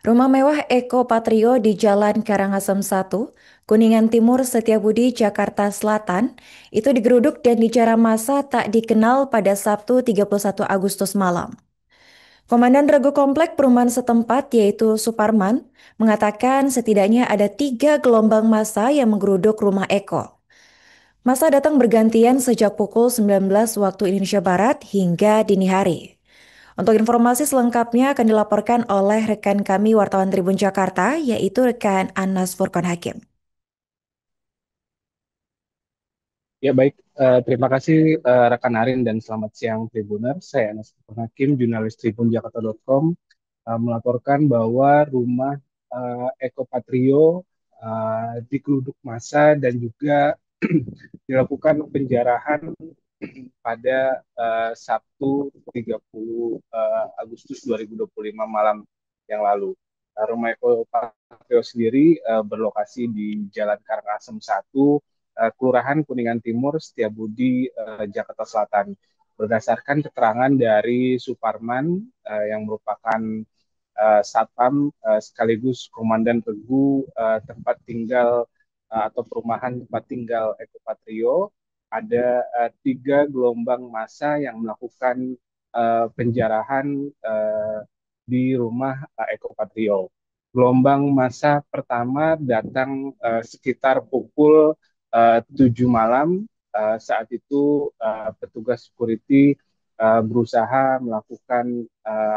Rumah mewah Eko Patrio di Jalan Karangasem 1, Kuningan Timur, Setiabudi, Jakarta Selatan, itu digeruduk dan dijarah massa tak dikenal pada Sabtu 31 Agustus malam. Komandan Regu Komplek Perumahan setempat yaitu Suparman mengatakan setidaknya ada 3 gelombang massa yang menggeruduk rumah Eko. Massa datang bergantian sejak pukul 19 waktu Indonesia Barat hingga dini hari. Untuk informasi selengkapnya akan dilaporkan oleh rekan kami wartawan Tribun Jakarta, yaitu rekan Anas Furqan Hakim. Ya baik, terima kasih rekan Arin dan selamat siang Tribuner. Saya Anas Hakim, jurnalis tribunjakarta.com, melaporkan bahwa rumah Eko Patrio digeruduk massa dan juga dilakukan penjarahan pada Sabtu 30 Agustus 2025 malam yang lalu. Rumah Eko Patrio sendiri berlokasi di Jalan Karangasem 1, Kelurahan Kuningan Timur, Setiabudi, Jakarta Selatan. Berdasarkan keterangan dari Suparman yang merupakan Satpam sekaligus Komandan Regu tempat tinggal atau perumahan tempat tinggal Eko Patrio, ada 3 gelombang massa yang melakukan penjarahan di rumah Eko Patrio. Gelombang massa pertama datang sekitar pukul 7 malam. Saat itu petugas security berusaha melakukan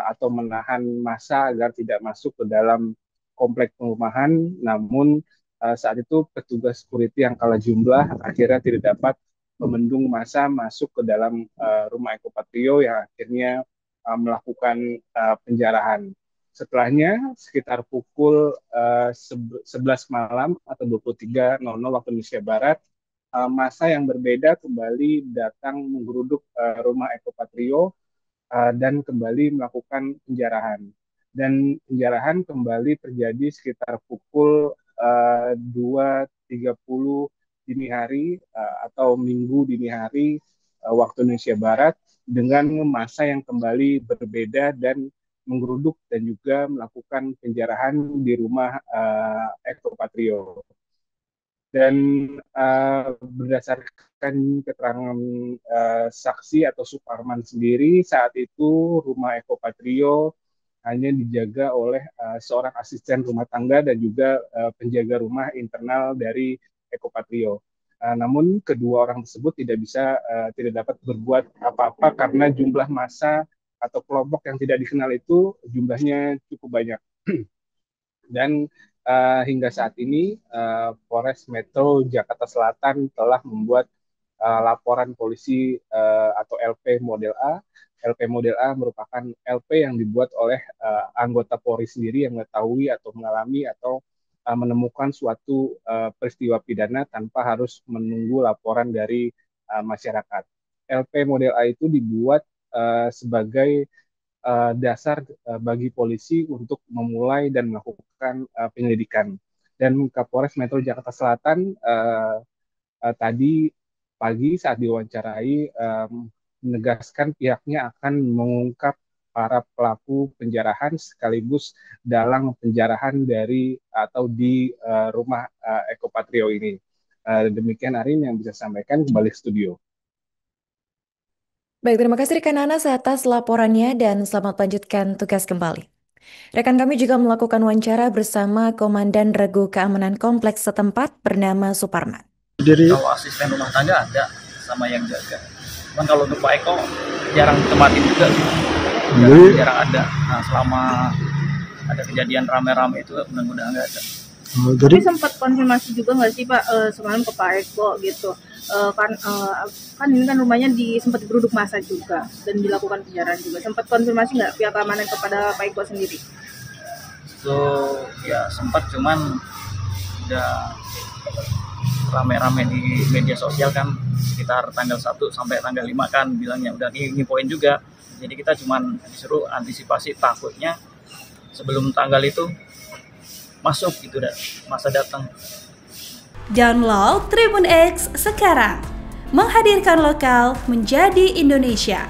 atau menahan massa agar tidak masuk ke dalam komplek perumahan. Namun saat itu petugas security yang kalah jumlah akhirnya tidak dapat membendung massa masuk ke dalam rumah Eko Patrio yang akhirnya melakukan penjarahan. Setelahnya sekitar pukul 11 malam atau 23.00 waktu Indonesia Barat, massa yang berbeda kembali datang menggeruduk rumah Eko Patrio dan kembali melakukan penjarahan. Dan penjarahan kembali terjadi sekitar pukul 2.30 dini hari atau Minggu dini hari waktu Indonesia Barat dengan massa yang kembali berbeda dan menggeruduk dan juga melakukan penjarahan di rumah Eko Patrio. Dan berdasarkan keterangan saksi atau Suparman sendiri, saat itu rumah Eko Patrio hanya dijaga oleh seorang asisten rumah tangga dan juga penjaga rumah internal dari Eko Patrio. Namun kedua orang tersebut tidak dapat berbuat apa-apa karena jumlah massa atau kelompok yang tidak dikenal itu jumlahnya cukup banyak. Dan hingga saat ini Polres Metro Jakarta Selatan telah membuat laporan polisi atau LP Model A. LP Model A merupakan LP yang dibuat oleh anggota Polri sendiri yang mengetahui atau mengalami atau menemukan suatu peristiwa pidana tanpa harus menunggu laporan dari masyarakat. LP Model A itu dibuat sebagai dasar bagi polisi untuk memulai dan melakukan penyelidikan. Dan Kapolres Metro Jakarta Selatan tadi pagi saat diwawancarai menegaskan pihaknya akan mengungkap para pelaku penjarahan sekaligus dalang penjarahan dari atau di rumah Eko Patrio ini. Demikian Arin yang bisa sampaikan, kembali ke studio. Baik, terima kasih rekan Anas atas laporannya dan selamat lanjutkan tugas kembali. Rekan kami juga melakukan wawancara bersama Komandan Regu Keamanan Kompleks setempat bernama Suparman. Kalau asisten rumah tangga ada sama yang jaga. Cuman kalau untuk Pak Eko jarang ditempatin juga sih. Jarang ada. Nah, selama ada kejadian rame-rame itu mudah-mudahan nggak ada. Tapi sempat konfirmasi juga nggak sih Pak semalam ke Pak Eko gitu, kan ini kan rumahnya sempat digeruduk massa juga dan dilakukan penjarahan juga. Sempat konfirmasi nggak pihak keamanan kepada Pak Eko sendiri? Itu ya sempat, cuman udah rame-rame di media sosial kan sekitar tanggal 1 sampai tanggal 5 kan bilangnya udah nginfoin juga. Jadi kita cuman disuruh antisipasi takutnya sebelum tanggal itu masuk gitu dah masa datang. Download Tribun X sekarang, menghadirkan lokal menjadi Indonesia.